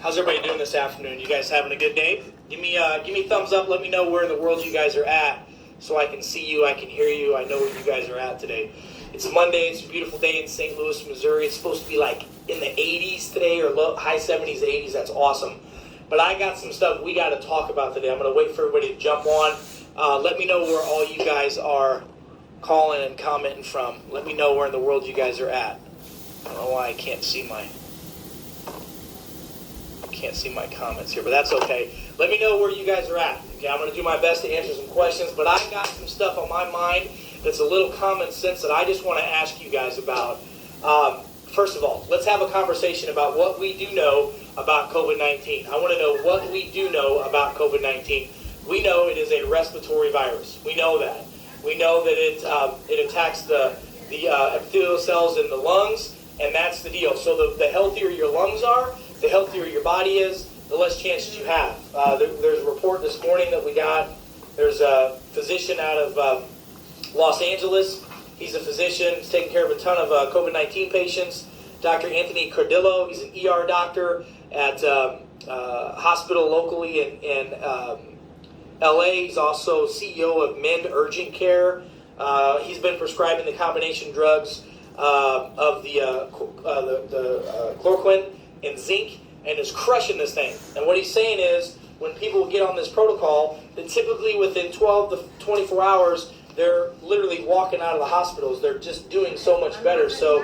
How's everybody doing this afternoon? You guys having a good day? Give me thumbs up. Let me know where in the world you guys are at, so I can see you, I can hear you, I know where you guys are at today. It's Monday. It's a beautiful day in St. Louis, Missouri. It's supposed to be like in the 80s today, or high 70s, 80s. That's awesome. But I got some stuff we got to talk about today. I'm going to wait for everybody to jump on. Let me know where all you guys are calling and commenting from. Let me know where in the world you guys are at. I don't know why I can't see my comments here, but that's okay. Let me know where you guys are at. Okay, I'm going to do my best to answer some questions, but I got some stuff on my mind that's a little common sense that I just want to ask you guys about. First of all, let's have a conversation about what we do know about COVID-19. I want to know what we do know about COVID-19. We know it is a respiratory virus. We know that. We know that it attacks the epithelial cells in the lungs, and that's the deal. So the healthier your lungs are, the healthier your body is, the less chances you have. There's a report this morning that we got. There's a physician out of Los Angeles. He's a physician. He's taking care of a ton of COVID-19 patients. Dr. Anthony Cardillo, he's an ER doctor at a hospital locally in LA. He's also CEO of Mend Urgent Care. He's been prescribing the combination drugs of the chloroquine and zinc, and is crushing this thing. And what he's saying is, when people get on this protocol, that typically within 12 to 24 hours, they're literally walking out of the hospitals. They're just doing so much better. So,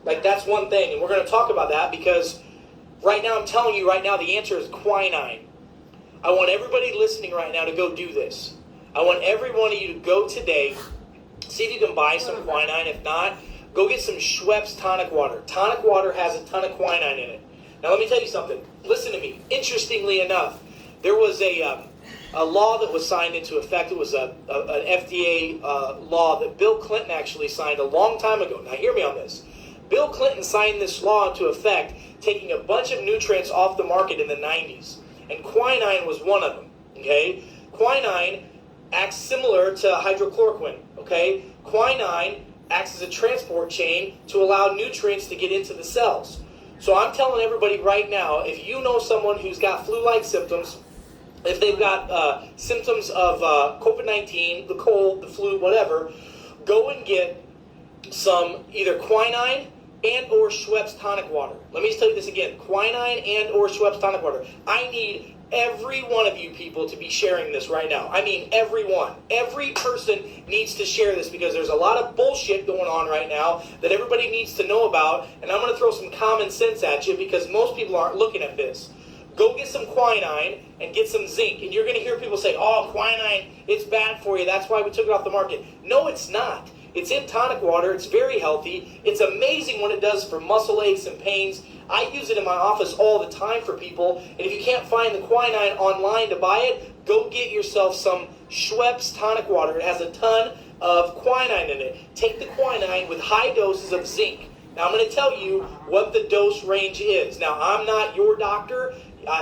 like, that's one thing. And we're going to talk about that because right now, I'm telling you right now, the answer is quinine. I want everybody listening right now to go do this. I want every one of you to go today, see if you can buy some quinine. If not, go get some Schweppes tonic water. Tonic water has a ton of quinine in it. Now, let me tell you something. Listen to me. Interestingly enough, there was a law that was signed into effect. It was an FDA law that Bill Clinton actually signed a long time ago. Now, hear me on this. Bill Clinton signed this law into effect, taking a bunch of nutrients off the market in the 90s. And quinine was one of them, okay? Quinine acts similar to hydrochloroquine, okay? Quinine acts as a transport chain to allow nutrients to get into the cells. So I'm telling everybody right now, if you know someone who's got flu-like symptoms, if they've got symptoms of COVID-19, the cold, the flu, whatever, go and get some either quinine and or Schweppes tonic water. Let me just tell you this again. Quinine and or Schweppes tonic water. I need every one of you people to be sharing this right now. I mean everyone. Every person needs to share this because there's a lot of bullshit going on right now that everybody needs to know about, and I'm going to throw some common sense at you because most people aren't looking at this. Go get some quinine and get some zinc, and you're going to hear people say, oh, quinine, it's bad for you. That's why we took it off the market. No, it's not. It's in tonic water. It's very healthy. It's amazing what it does for muscle aches and pains. I use it in my office all the time for people. And if you can't find the quinine online to buy it, go get yourself some Schweppes tonic water. It has a ton of quinine in it. Take the quinine with high doses of zinc. Now, I'm going to tell you what the dose range is. Now, I'm not your doctor.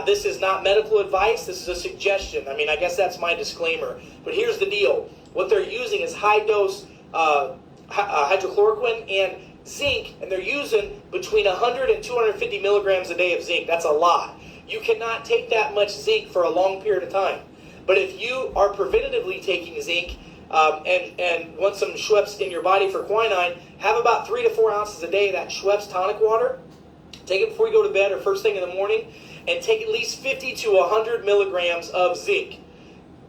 This is not medical advice. This is a suggestion. I mean, I guess that's my disclaimer. But here's the deal. What they're using is high-dose hydrochloroquine and zinc, and they're using between 100 and 250 milligrams a day of zinc. That's a lot. You cannot take that much zinc for a long period of time. But if you are preventatively taking zinc and want some Schweppes in your body for quinine, have about 3 to 4 ounces a day of that Schweppes tonic water. Take it before you go to bed or first thing in the morning, and take at least 50 to 100 milligrams of zinc.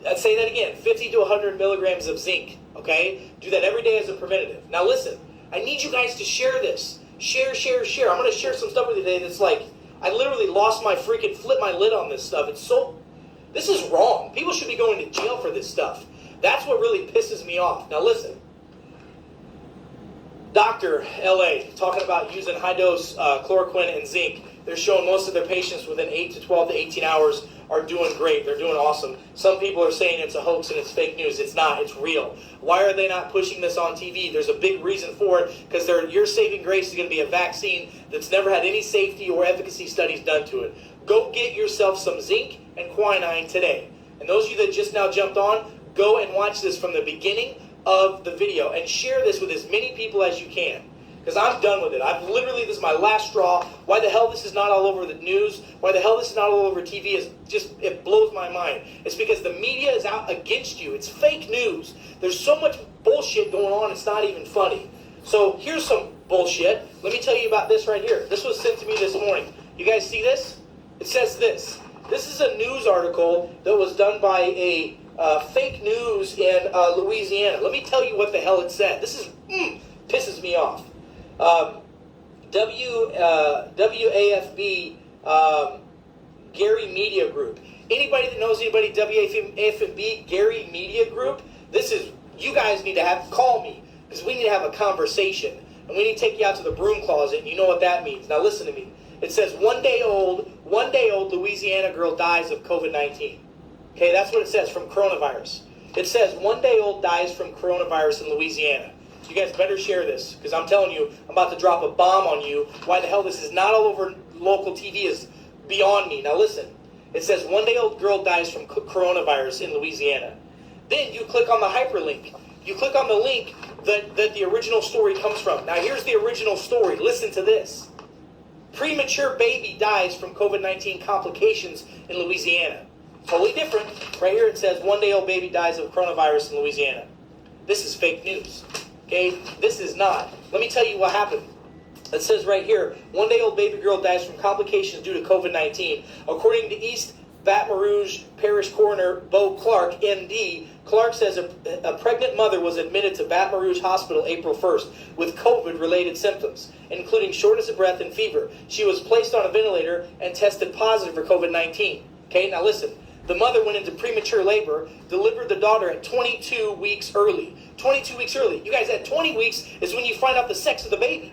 Let's say that again, 50 to 100 milligrams of zinc, okay? Do that every day as a preventative. Now listen, I need you guys to share this. Share. I'm going to share some stuff with you today that's like, I literally lost my freaking, flipped my lid on this stuff. This is wrong. People should be going to jail for this stuff. That's what really pisses me off. Now listen, Dr. LA, talking about using high-dose chloroquine and zinc. They're showing most of their patients within 8 to 12 to 18 hours are doing great. They're doing awesome. Some people are saying it's a hoax and it's fake news. It's not. It's real. Why are they not pushing this on TV? There's a big reason for it, because your saving grace is going to be a vaccine that's never had any safety or efficacy studies done to it. Go get yourself some zinc and quinine today. And those of you that just now jumped on, go and watch this from the beginning of the video and share this with as many people as you can. because I'm done with it. This is my last straw. Why the hell this is not all over the news, why the hell this is not all over TV it blows my mind. It's because the media is out against you. It's fake news. There's so much bullshit going on, it's not even funny. So here's some bullshit. Let me tell you about this right here. This was sent to me this morning. You guys see this? It says this. This is a news article that was done by a fake news in Louisiana. Let me tell you what the hell it said. This pisses me off. WAFB Gary Media Group. Anybody that knows anybody WAFB Gary Media Group, you guys need to call me, because we need to have a conversation, and we need to take you out to the broom closet, and you know what that means. Now listen to me. It says one day old Louisiana girl dies of COVID-19. Okay, that's what it says, from coronavirus. It says 1 day old dies from coronavirus in Louisiana. You guys better share this, because I'm telling you, I'm about to drop a bomb on you. Why the hell this is not all over local TV is beyond me. Now listen, it says 1 day old girl dies from coronavirus in Louisiana. Then you click on the hyperlink. You click on the link that the original story comes from. Now here's the original story. Listen to this. Premature baby dies from COVID-19 complications in Louisiana. Totally different. Right here it says 1 day old baby dies of coronavirus in Louisiana. This is fake news. Okay? This is not. Let me tell you what happened. It says right here, 1 day old baby girl dies from complications due to COVID-19. According to East Baton Rouge Parish Coroner Bo Clark, MD, Clark says a pregnant mother was admitted to Baton Rouge Hospital April 1st with COVID-related symptoms, including shortness of breath and fever. She was placed on a ventilator and tested positive for COVID-19. Okay, now listen. The mother went into premature labor, delivered the daughter at 22 weeks early. 22 weeks early. You guys, at 20 weeks is when you find out the sex of the baby.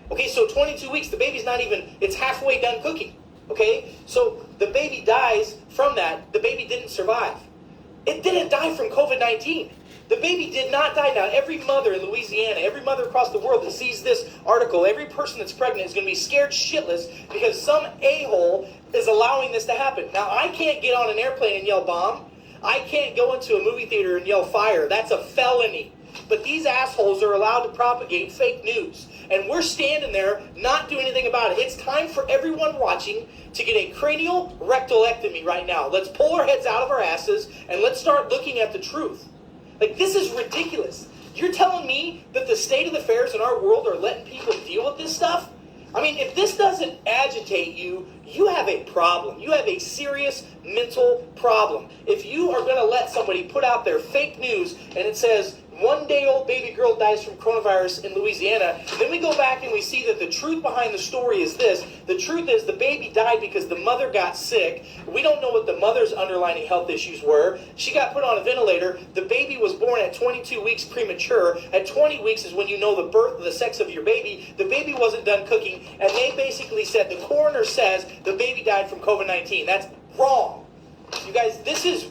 Okay, so 22 weeks, the baby's not even, it's halfway done cooking. Okay, so the baby dies from that. The baby didn't survive. It didn't die from COVID-19. The baby did not die. Now, every mother in Louisiana, every mother across the world that sees this article, every person that's pregnant is going to be scared shitless because some a-hole is allowing this to happen. Now, I can't get on an airplane and yell bomb. I can't go into a movie theater and yell fire. That's a felony. But these assholes are allowed to propagate fake news. And we're standing there not doing anything about it. It's time for everyone watching to get a cranial rectalectomy right now. Let's pull our heads out of our asses and let's start looking at the truth. Like, this is ridiculous. You're telling me that the state of affairs in our world are letting people deal with this stuff? I mean, if this doesn't agitate you, you have a problem. You have a serious mental problem. If you are going to let somebody put out their fake news and it says 1 day old baby girl dies from coronavirus in Louisiana, then we go back and we see that the truth behind the story is this. The truth is the baby died because the mother got sick. We don't know what the mother's underlying health issues were. She got put on a ventilator. The baby was born at 22 weeks premature. At 20 weeks is when you know the sex of your baby. The baby wasn't done cooking, and they basically said, the coroner says the baby died from COVID-19. That's wrong. You guys, this is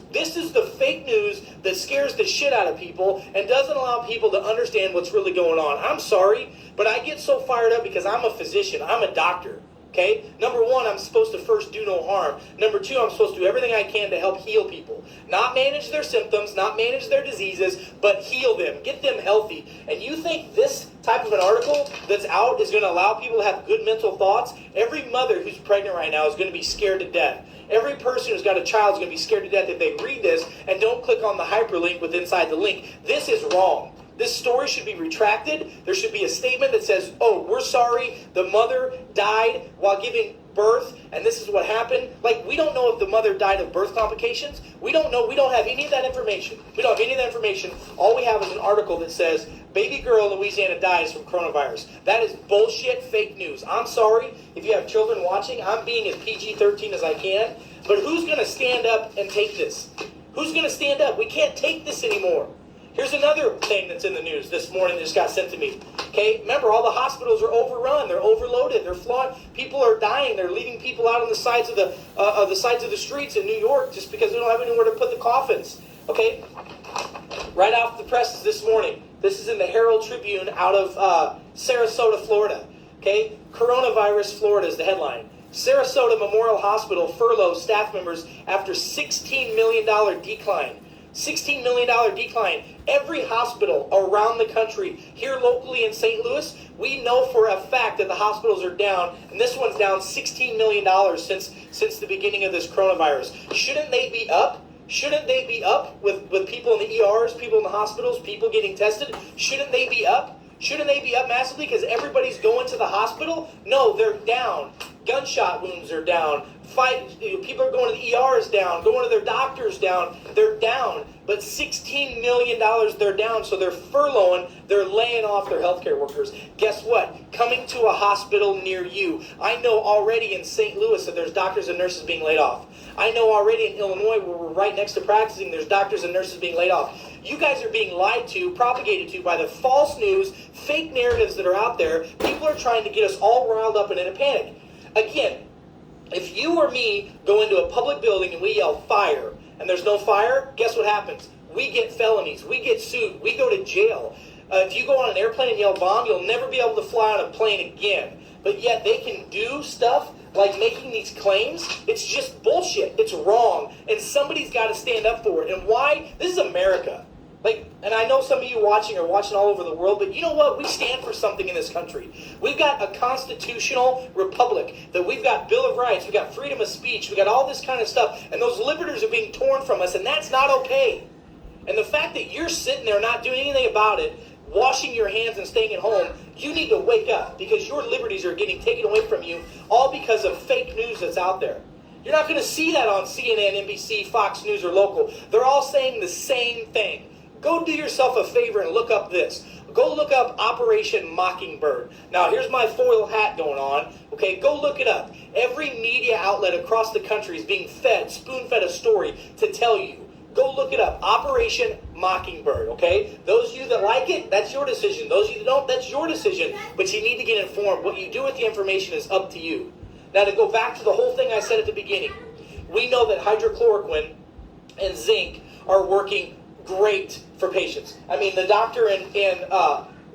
the fake news that scares the shit out of people and doesn't allow people to understand what's really going on. I'm sorry, but I get so fired up because I'm a physician. I'm a doctor. Okay? Number one, I'm supposed to first do no harm. Number two, I'm supposed to do everything I can to help heal people. Not manage their symptoms, not manage their diseases, but heal them. Get them healthy. And you think this type of an article that's out is going to allow people to have good mental thoughts? Every mother who's pregnant right now is going to be scared to death. Every person who's got a child is going to be scared to death if they read this and don't click on the hyperlink with inside the link. This is wrong. This story should be retracted. There should be a statement that says, oh, we're sorry, the mother died while giving birth, and this is what happened. Like, we don't know if the mother died of birth complications. We don't know. We don't have any of that information. We don't have any of that information. All we have is an article that says, baby girl in Louisiana dies from coronavirus. That is bullshit, fake news. I'm sorry if you have children watching. I'm being as PG-13 as I can. But who's going to stand up and take this? Who's going to stand up? We can't take this anymore. Here's another thing that's in the news this morning that just got sent to me. Okay, remember, all the hospitals are overrun. They're overloaded. They're flawed. People are dying. They're leaving people out on the sides of the streets in New York just because they don't have anywhere to put the coffins. Okay, right off the presses this morning. This is in the Herald Tribune out of Sarasota, Florida. Okay, coronavirus, Florida is the headline. Sarasota Memorial Hospital furloughs staff members after $16 million decline. $16 million decline. Every hospital around the country, here locally in St. Louis, we know for a fact that the hospitals are down, and this one's down $16 million since the beginning of this coronavirus. Shouldn't they be up? Shouldn't they be up with people in the ERs, people in the hospitals, people getting tested? Shouldn't they be up? Shouldn't they be up massively because everybody's going to the hospital? No, they're down. Gunshot wounds are down. People are going to the ERs down, going to their doctors down. They're down. But $16 million they're down, so they're furloughing, they're laying off their healthcare workers. Guess what? Coming to a hospital near you. I know already in St. Louis that there's doctors and nurses being laid off. I know already in Illinois, where we're right next to practicing, there's doctors and nurses being laid off. You guys are being lied to, propagated to by the false news, fake narratives that are out there. People are trying to get us all riled up and in a panic. Again, if you or me go into a public building and we yell fire, and there's no fire, guess what happens? We get felonies, we get sued, we go to jail. If you go on an airplane and yell bomb, you'll never be able to fly on a plane again. But yet they can do stuff like making these claims. It's just bullshit. It's wrong. And somebody's got to stand up for it. And why? This is America. And I know some of you watching are watching all over the world, but you know what? We stand for something in this country. We've got a constitutional republic, that we've got Bill of Rights, we've got freedom of speech, we've got all this kind of stuff, and those liberties are being torn from us, and that's not okay. And the fact that you're sitting there not doing anything about it, washing your hands and staying at home, you need to wake up, because your liberties are getting taken away from you, all because of fake news that's out there. You're not going to see that on CNN, NBC, Fox News, or local. They're all saying the same thing. Go do yourself a favor and look up this. Go look up Operation Mockingbird. Now, here's my foil hat going on. Okay, go look it up. Every media outlet across the country is being spoon-fed a story to tell you. Go look it up. Operation Mockingbird, okay? Those of you that like it, that's your decision. Those of you that don't, that's your decision. But you need to get informed. What you do with the information is up to you. Now, to go back to the whole thing I said at the beginning, we know that hydrochloroquine and zinc are working great for patients. I mean, the doctor in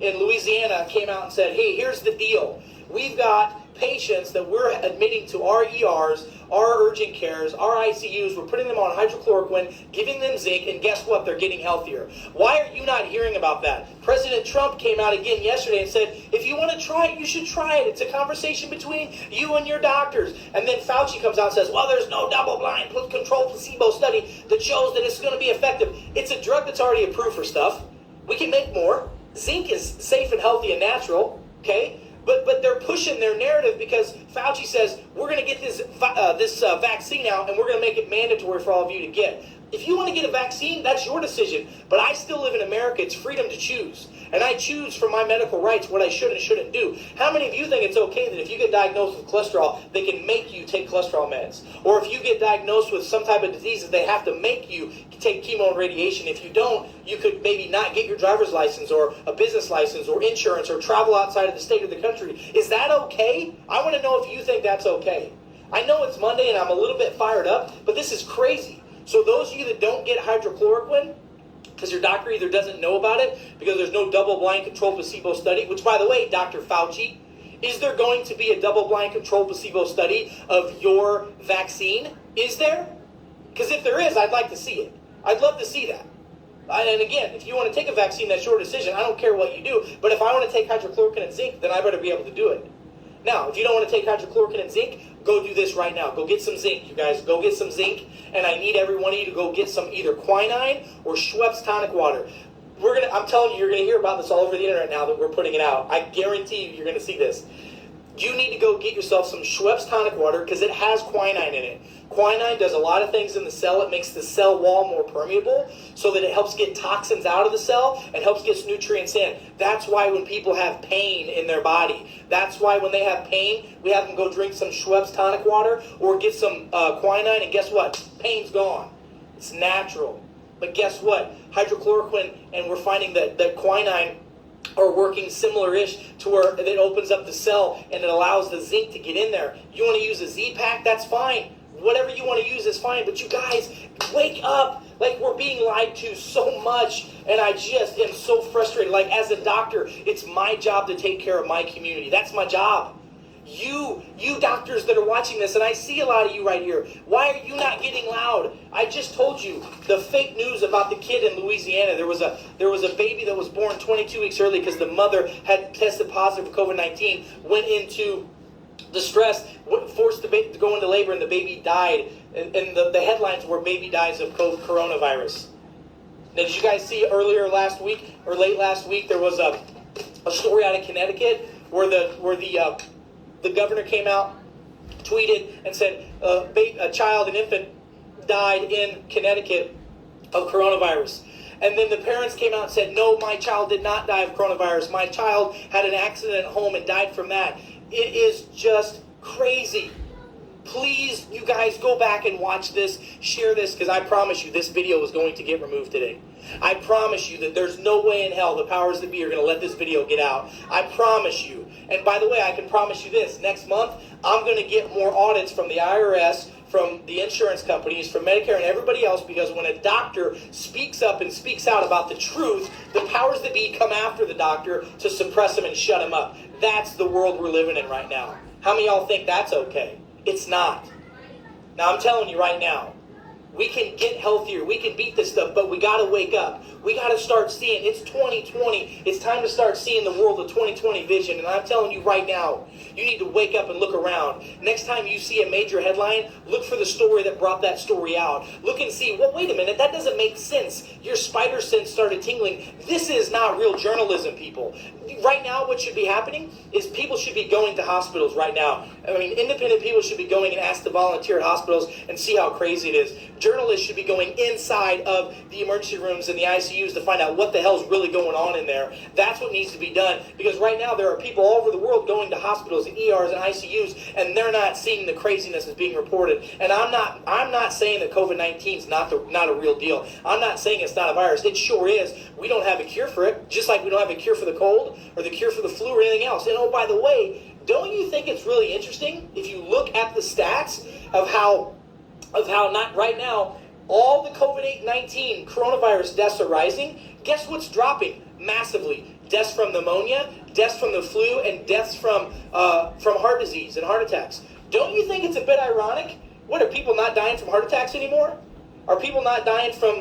Louisiana came out and said, hey, here's the deal. We've got patients that we're admitting to our ERs, our urgent cares, our ICUs. We're putting them on hydrochloroquine, giving them zinc, and guess what? They're getting healthier. Why are you not hearing about that? President Trump came out again yesterday and said, if you want to try it, you should try it. It's a conversation between you and your doctors. And then Fauci comes out and says, well, there's no double-blind controlled placebo study that shows that it's going to be effective. It's a drug that's already approved for stuff. We can make more. Zinc is safe and healthy and natural, okay? But they're pushing their narrative because Fauci says, we're going to get this vaccine out and we're going to make it mandatory for all of you to get. If you want to get a vaccine, that's your decision. But I still live in America. It's freedom to choose. And I choose for my medical rights what I should and shouldn't do. How many of you think it's okay that if you get diagnosed with cholesterol, they can make you take cholesterol meds? Or if you get diagnosed with some type of disease that they have to make you take chemo and radiation. If you don't, you could maybe not get your driver's license or a business license or insurance or travel outside of the state or the country. Is that okay? I want to know if you think that's okay. I know it's Monday and I'm a little bit fired up, but this is crazy. So those of you that don't get hydrochloroquine, because your doctor either doesn't know about it, because there's no double-blind controlled placebo study, which, by the way, Dr. Fauci, is there going to be a double-blind controlled placebo study of your vaccine? Is there? Because if there is, I'd like to see it. I'd love to see that. And again, if you want to take a vaccine, that's your decision. I don't care what you do. But if I want to take hydrochloroquine and zinc, then I better be able to do it. Now, if you don't want to take hydrochloroquine and zinc, go do this right now. Go get some zinc, you guys. Go get some zinc. And I need every one of you to go get some either quinine or Schweppes tonic water. I'm telling you, you're going to hear about this all over the internet now that we're putting it out. I guarantee you, you're going to see this. You need to go get yourself some Schweppes tonic water because it has quinine in it. Quinine does a lot of things in the cell. It makes the cell wall more permeable so that it helps get toxins out of the cell and helps get nutrients in. That's why when people have pain in their body, that's why when they have pain, we have them go drink some Schweppes tonic water or get some quinine, and guess what? Pain's gone. It's natural. But guess what? Hydrochloroquine, and we're finding that quinine are working similar-ish to where it opens up the cell and it allows the zinc to get in there. You want to use a Z-Pack? That's fine. Whatever you want to use is fine. But you guys, wake up. Like, we're being lied to so much, and I just am so frustrated. Like, as a doctor, it's my job to take care of my community. That's my job. You doctors that are watching this, and I see a lot of you right here, why are you not getting loud? I just told you the fake news about the kid in Louisiana. There was a baby that was born 22 weeks early because the mother had tested positive for COVID-19, went into distress, forced the baby to go into labor, and the baby died. And the headlines were "Baby dies of coronavirus." Now, did you guys see earlier last week or late last week there was a story out of Connecticut where the governor came out, tweeted, and said a child, an infant, died in Connecticut of coronavirus. And then the parents came out and said, no, my child did not die of coronavirus. My child had an accident at home and died from that. It is just crazy. Please, you guys, go back and watch this, share this, because I promise you this video is going to get removed today. I promise you that there's no way in hell the powers that be are going to let this video get out. I promise you. And by the way, I can promise you this. Next month, I'm going to get more audits from the IRS, from the insurance companies, from Medicare and everybody else, because when a doctor speaks up and speaks out about the truth, the powers that be come after the doctor to suppress him and shut him up. That's the world we're living in right now. How many of y'all think that's okay? It's not. Now, I'm telling you right now, we can get healthier. We can beat this stuff, but we got to wake up. We got to start seeing. It's 2020. It's time to start seeing the world of 2020 vision. And I'm telling you right now, you need to wake up and look around. Next time you see a major headline, look for the story that brought that story out. Look and see, well, wait a minute, that doesn't make sense. Your spider sense started tingling. This is not real journalism, people. Right now, what should be happening is people should be going to hospitals right now. I mean, independent people should be going and ask to volunteer at hospitals and see how crazy it is. Journalists should be going inside of the emergency rooms and the ICUs to find out what the hell's really going on in there. That's what needs to be done, because right now there are people all over the world going to hospitals and ERs and ICUs, and they're not seeing the craziness that's being reported. And I'm not saying that COVID-19 is not a real deal. I'm not saying it's not a virus. It sure is. We don't have a cure for it, just like we don't have a cure for the cold or the cure for the flu or anything else. And oh, by the way, don't you think it's really interesting if you look at the stats of how not right now all the COVID-19 coronavirus deaths are rising? Guess what's dropping massively? Deaths from pneumonia, deaths from the flu, and deaths from heart disease and heart attacks. Don't you think it's a bit ironic? What, are people not dying from heart attacks anymore? Are people not dying from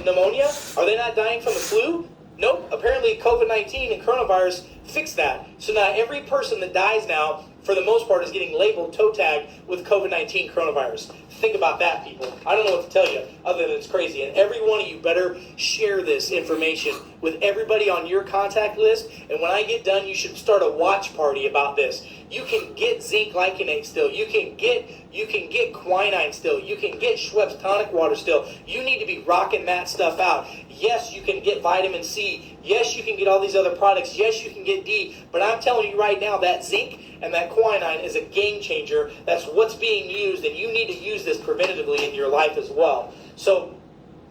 pneumonia? Are they not dying from the flu? Nope. Apparently COVID-19 and coronavirus fixed that. So now every person that dies now, for the most part, is getting labeled, toe tagged with COVID-19 coronavirus. Think about that, people. I don't know what to tell you other than it's crazy. And every one of you better share this information with everybody on your contact list. And when I get done, you should start a watch party about this. You can get zinc glycinate still. You can get quinine still. You can get Schweppes tonic water still. You need to be rocking that stuff out. Yes, you can get vitamin C. Yes, you can get all these other products. Yes, you can get D. But I'm telling you right now, that zinc and that quinine is a game changer. That's what's being used, and you need to use this preventatively in your life as well. So,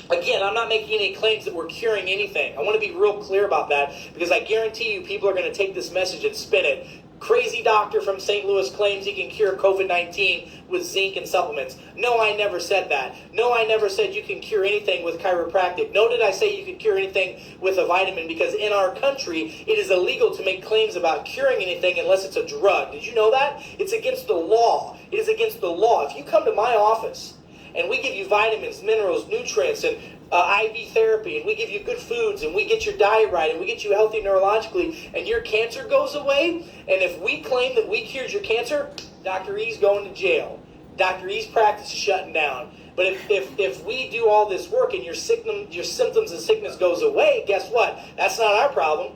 again, I'm not making any claims that we're curing anything. I want to be real clear about that, because I guarantee you people are going to take this message and spin it. Crazy doctor from St. Louis claims he can cure COVID-19 with zinc and supplements. No, I never said that. No, I never said you can cure anything with chiropractic. No, did I say you could cure anything with a vitamin, because in our country, it is illegal to make claims about curing anything unless it's a drug. Did you know that? It's against the law. It is against the law. If you come to my office and we give you vitamins, minerals, nutrients, and IV therapy, and we give you good foods, and we get your diet right, and we get you healthy neurologically, and your cancer goes away, and if we claim that we cured your cancer, Dr. E's going to jail. Dr. E's practice is shutting down. But if we do all this work and your symptoms and sickness goes away, guess what? That's not our problem.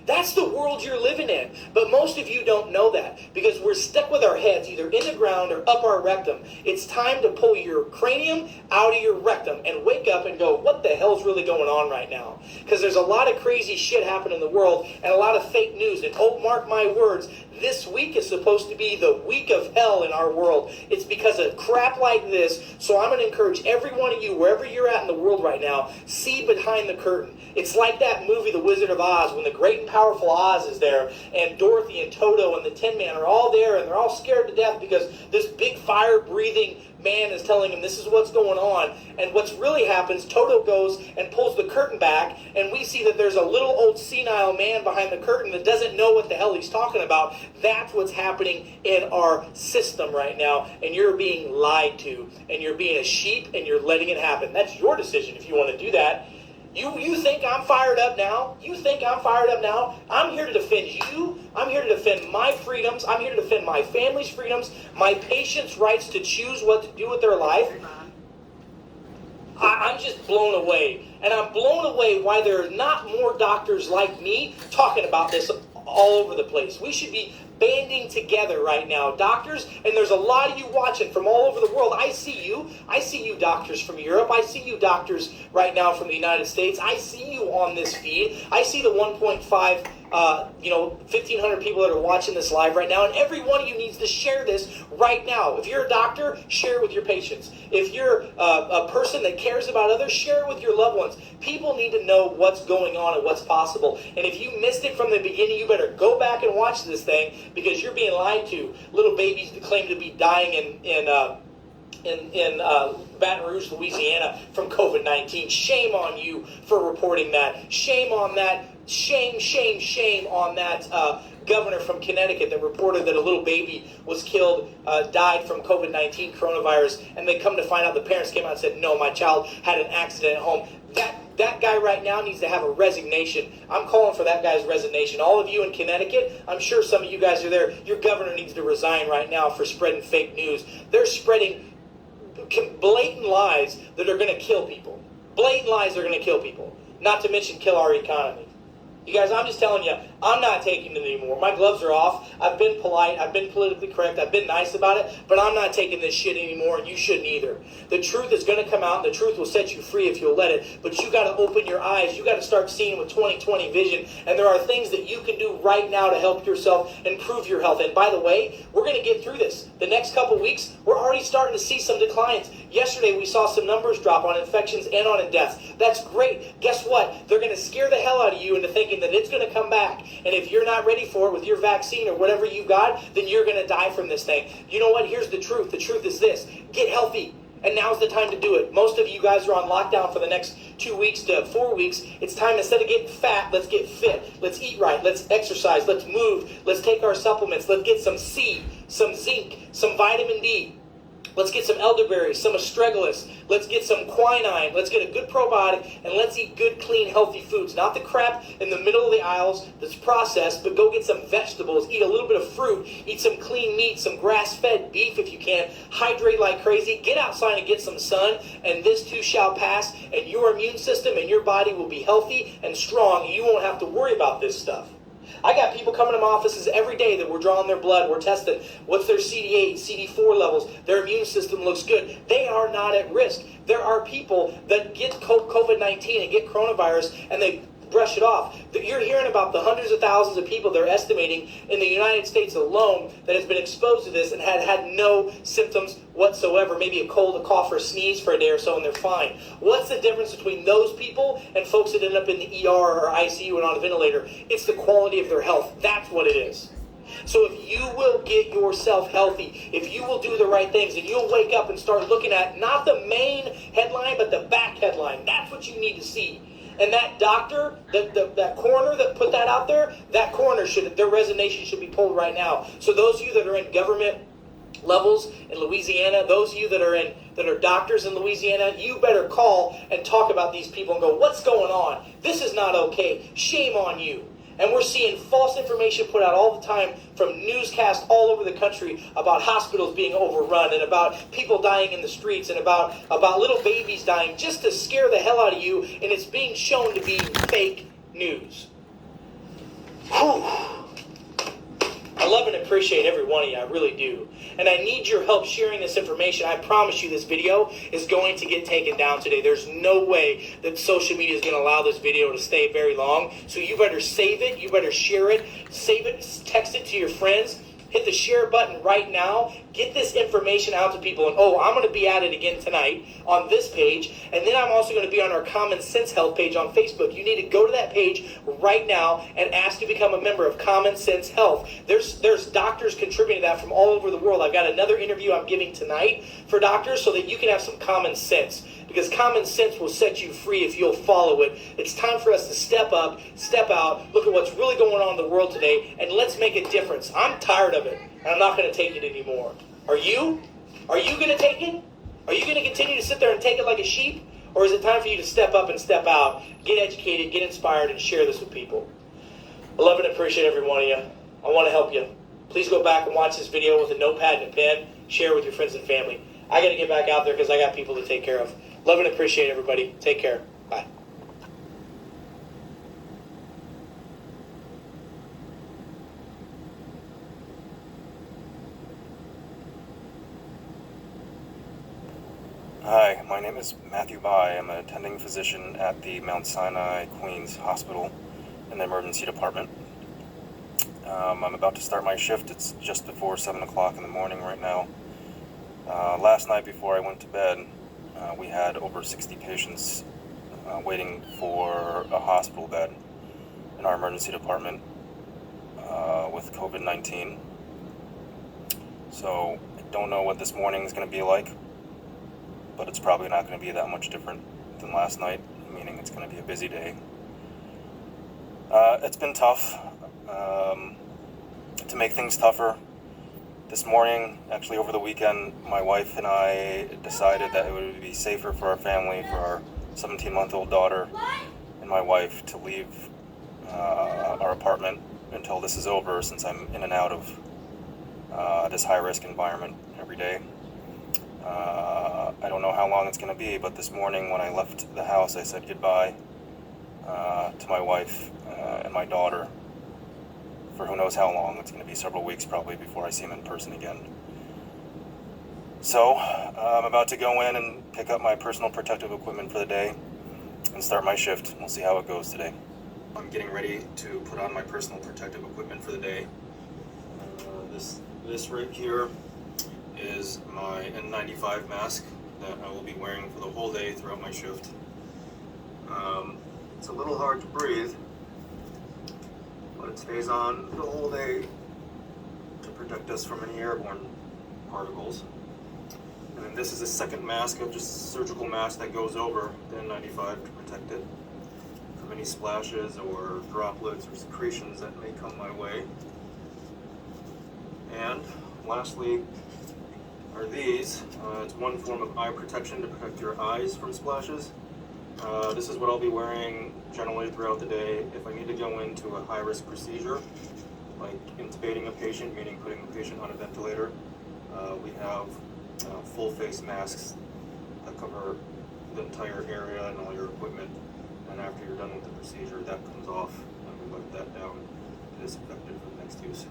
That's the world you're living in. But most of you don't know that, because we're stuck with our heads either in the ground or up our rectum. It's time to pull your cranium out of your rectum and wake up and go, what the hell's really going on right now? Because there's a lot of crazy shit happening in the world and a lot of fake news. And oh, mark my words, this week is supposed to be the week of hell in our world. It's because of crap like this. So I'm going to encourage every one of you, wherever you're at in the world right now, see behind the curtain. It's like that movie, The Wizard of Oz, when the great and powerful Oz is there, and Dorothy and Toto and the Tin Man are all there, and they're all scared to death because this big fire-breathing man is telling him this is what's going on. And what's really happens, Toto goes and pulls the curtain back, and we see that there's a little old senile man behind the curtain that doesn't know what the hell he's talking about. That's what's happening in our system right now, and you're being lied to, and you're being a sheep, and you're letting it happen. That's your decision if you want to do that. You think I'm fired up now? You think I'm fired up now? I'm here to defend you. I'm here to defend my freedoms. I'm here to defend my family's freedoms, my patients' rights to choose what to do with their life. I'm just blown away. And I'm blown away why there are not more doctors like me talking about this all over the place. We should be banding together right now, doctors, and there's a lot of you watching from all over the world. I see you doctors from Europe. I see you doctors right now from the United States. I see you on this feed. I see the 1.5 1,500 people that are watching this live right now, and every one of you needs to share this right now. If you're a doctor, share it with your patients. If you're a person that cares about others, share it with your loved ones. People need to know what's going on and what's possible. And if you missed it from the beginning, you better go back and watch this thing, because you're being lied to. Little babies that claim to be dying in Baton Rouge, Louisiana from COVID-19. Shame on you for reporting that. Shame on that. Shame, shame, shame on that governor from Connecticut that reported that a little baby was killed, died from COVID-19 coronavirus, and they come to find out the parents came out and said, no, my child had an accident at home. That guy right now needs to have a resignation. I'm calling for that guy's resignation. All of you in Connecticut, I'm sure some of you guys are there. Your governor needs to resign right now for spreading fake news. They're spreading blatant lies that are going to kill people. Blatant lies that are going to kill people. Not to mention kill our economy. You guys, I'm just telling you, I'm not taking it anymore. My gloves are off. I've been polite. I've been politically correct. I've been nice about it. But I'm not taking this shit anymore, and you shouldn't either. The truth is going to come out, and the truth will set you free if you'll let it. But you got to open your eyes. You got to start seeing with 20/20 vision. And there are things that you can do right now to help yourself improve your health. And by the way, we're going to get through this. The next couple weeks, we're already starting to see some declines. Yesterday, we saw some numbers drop on infections and on deaths. That's great. Guess what? They're going to scare the hell out of you into thinking that it's going to come back. And if you're not ready for it with your vaccine or whatever you got, then you're going to die from this thing. You know what? Here's the truth. The truth is this. Get healthy. And now's the time to do it. Most of you guys are on lockdown for the next 2 weeks to 4 weeks. It's time, instead of getting fat, let's get fit. Let's eat right. Let's exercise. Let's move. Let's take our supplements. Let's get some C, some zinc, some vitamin D. Let's get some elderberries, some astragalus. Let's get some quinine. Let's get a good probiotic, and let's eat good, clean, healthy foods. Not the crap in the middle of the aisles that's processed, but go get some vegetables. Eat a little bit of fruit. Eat some clean meat, some grass-fed beef if you can. Hydrate like crazy. Get outside and get some sun, and this too shall pass, and your immune system and your body will be healthy and strong, and you won't have to worry about this stuff. I got people coming to my offices every day that we're drawing their blood, we're testing what's their CD8, CD4 levels, their immune system looks good. They are not at risk. There are people that get COVID-19 and get coronavirus and they brush it off. You're hearing about the hundreds of thousands of people they're estimating in the United States alone that has been exposed to this and had no symptoms whatsoever, maybe a cold, a cough, or a sneeze for a day or so, and they're fine. What's the difference between those people and folks that end up in the ER or ICU and on a ventilator? It's the quality of their health. That's what it is. So if you will get yourself healthy, if you will do the right things, and you'll wake up and start looking at not the main headline, but the back headline, that's what you need to see. And that doctor, that coroner that put that out there, that coroner their resignation should be pulled right now. So those of you that are in government levels in Louisiana, those of you that are doctors in Louisiana, you better call and talk about these people and go, what's going on? This is not okay. Shame on you. And we're seeing false information put out all the time from newscasts all over the country about hospitals being overrun and about people dying in the streets and about little babies dying just to scare the hell out of you, and it's being shown to be fake news. Whew. I love and appreciate every one of you, I really do. And I need your help sharing this information. I promise you this video is going to get taken down today. There's no way that social media is going to allow this video to stay very long. So you better save it, you better share it, save it, text it to your friends. hit the share button right now. Get this information out to people. And I'm going to be at it again tonight on this page. And then I'm also going to be on our Common Sense Health page on Facebook. You need to go to that page right now and ask to become a member of Common Sense Health. There's doctors contributing to that from all over the world. I've got another interview I'm giving tonight for doctors so that you can have some common sense. Because common sense will set you free if you'll follow it. It's time for us to step up, step out, look at what's really going on in the world today, and let's make a difference. I'm tired of it, and I'm not going to take it anymore. Are you? Are you going to take it? Are you going to continue to sit there and take it like a sheep? Or is it time for you to step up and step out, get educated, get inspired, and share this with people? I love and appreciate every one of you. I want to help you. Please go back and watch this video with a notepad and a pen. Share with your friends and family. I got to get back out there because I got people to take care of. Love and appreciate everybody. Take care. Bye. Hi, my name is Matthew Bai. I'm an attending physician at the Mount Sinai Queens Hospital in the emergency department. I'm about to start my shift. It's just before 7 o'clock in the morning right now. Last night before I went to bed, we had over 60 patients waiting for a hospital bed in our emergency department with COVID-19. So I don't know what this morning is going to be like, but it's probably not going to be that much different than last night, meaning it's going to be a busy day. It's been tough. To make things tougher, this morning, actually over the weekend, my wife and I decided that it would be safer for our family, for our 17-month-old daughter and my wife, to leave our apartment until this is over, since I'm in and out of this high-risk environment every day. I don't know how long it's going to be, but this morning when I left the house, I said goodbye to my wife and my daughter for who knows how long. It's going to be several weeks probably before I see them in person again. So I'm about to go in and pick up my personal protective equipment for the day and start my shift. We'll see how it goes today. I'm getting ready to put on my personal protective equipment for the day. This right here is my N95 mask that I will be wearing for the whole day throughout my shift. It's a little hard to breathe, but it stays on the whole day to protect us from any airborne particles. And then this is a second mask, just a surgical mask that goes over the N95 to protect it from any splashes or droplets or secretions that may come my way. And lastly are these. It's one form of eye protection to protect your eyes from splashes. This is what I'll be wearing generally throughout the day if I need to go into a high-risk procedure, like intubating a patient, meaning putting the patient on a ventilator. We have full face masks that cover the entire area and all your equipment. And after you're done with the procedure, that comes off and we wipe that down to disinfect it for the next use.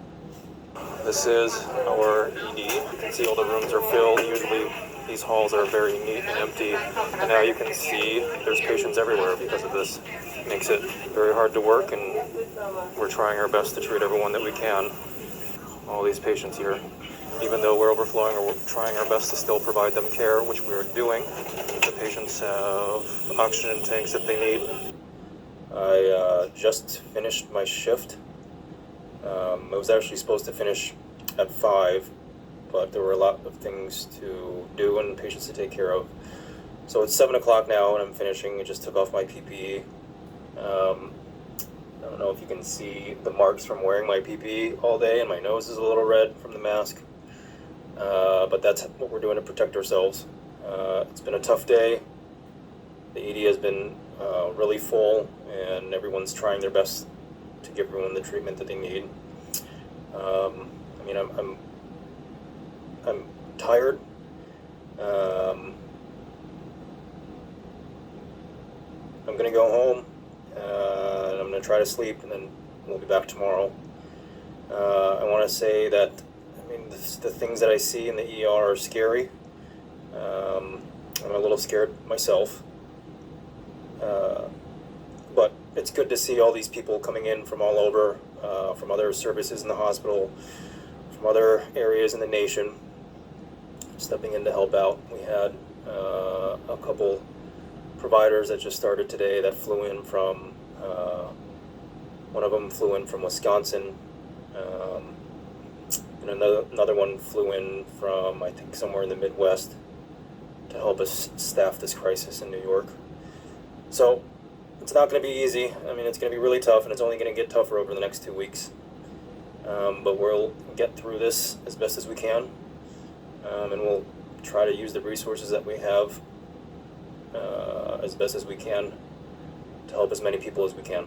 This is our ED. You can see all the rooms are filled. Usually these halls are very neat and empty. And now you can see there's patients everywhere because of this. It makes it very hard to work, and we're trying our best to treat everyone that we can. All these patients here, even though we're overflowing, we're trying our best to still provide them care, which we are doing. The patients have oxygen tanks that they need. I just finished my shift. I was actually supposed to finish at 5, but there were a lot of things to do and patients to take care of. So it's 7 o'clock now and I'm finishing. I just took off my PPE. I don't know if you can see the marks from wearing my PPE all day, and my nose is a little red from the mask. But that's what we're doing to protect ourselves. It's been a tough day. The ED has been really full, and everyone's trying their best to give everyone the treatment that they need. I'm tired. I'm gonna go home, and I'm gonna try to sleep, and then we'll be back tomorrow. I want to say that the things that I see in the ER are scary. I'm a little scared myself. But it's good to see all these people coming in from all over, from other services in the hospital, from other areas in the nation stepping in to help out. We had a couple providers that just started today that flew in from, one of them flew in from Wisconsin, and another one flew in from, I think, somewhere in the Midwest to help us staff this crisis in New York. So it's not going to be easy. I mean, it's going to be really tough, and it's only going to get tougher over the next 2 weeks. But we'll get through this as best as we can, and we'll try to use the resources that we have as best as we can to help as many people as we can.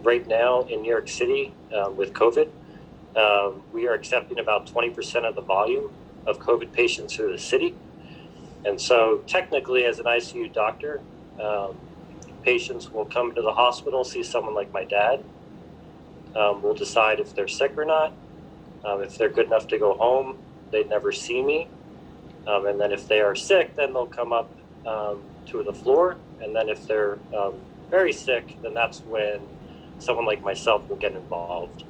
Right now in New York City with COVID, we are accepting about 20% of the volume of COVID patients through the city. And so technically, as an ICU doctor, patients will come to the hospital, see someone like my dad. We'll decide if they're sick or not. If they're good enough to go home, they'd never see me. And then if they are sick, then they'll come up to the floor. And then if they're very sick, then that's when someone like myself will get involved.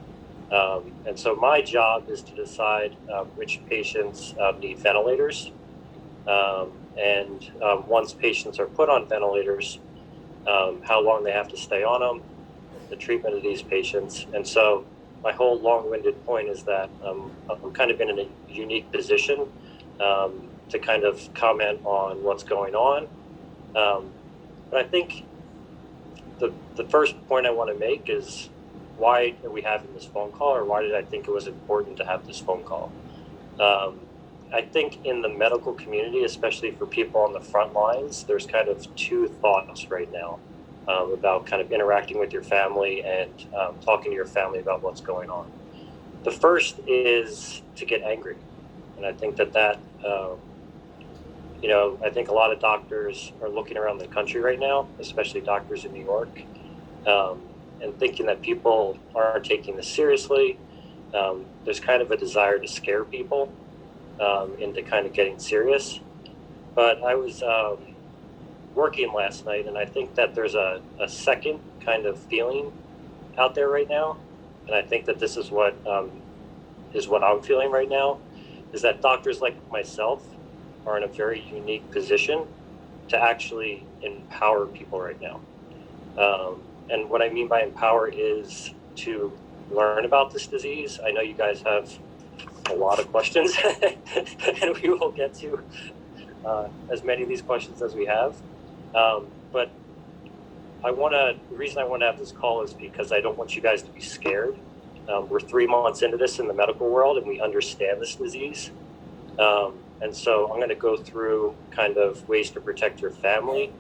And so my job is to decide which patients need ventilators. And once patients are put on ventilators, how long they have to stay on them, the treatment of these patients. And so my whole long-winded point is that I'm kind of in a unique position to kind of comment on what's going on. But I think the first point I want to make is, why are we having this phone call, or why did I think it was important to have this phone call? I think in the medical community, especially for people on the front lines, there's kind of two thoughts right now about kind of interacting with your family and talking to your family about what's going on. The first is to get angry. And I think that I think a lot of doctors are looking around the country right now, especially doctors in New York, and thinking that people aren't taking this seriously. There's kind of a desire to scare people into kind of getting serious. But I was working last night, and I think that there's a second kind of feeling out there right now. And I think that this is what I'm feeling right now, is that doctors like myself are in a very unique position to actually empower people right now. And what I mean by empower is to learn about this disease. I know you guys have a lot of questions, and we will get to as many of these questions as we have. But the reason I want to have this call is because I don't want you guys to be scared. We're 3 months into this in the medical world, and we understand this disease. And so I'm going to go through kind of ways to protect your family,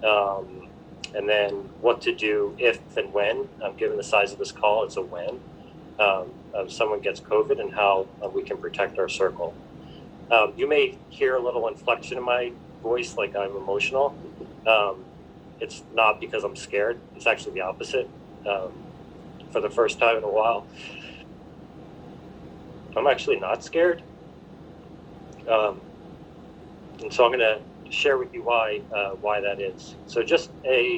and then what to do if and when, given the size of this call, it's a when, someone gets COVID, and how we can protect our circle. You may hear a little inflection in my voice, like I'm emotional. It's not because I'm scared. It's actually the opposite. For the first time in a while, I'm actually not scared. And so I'm going to share with you why that is. So just a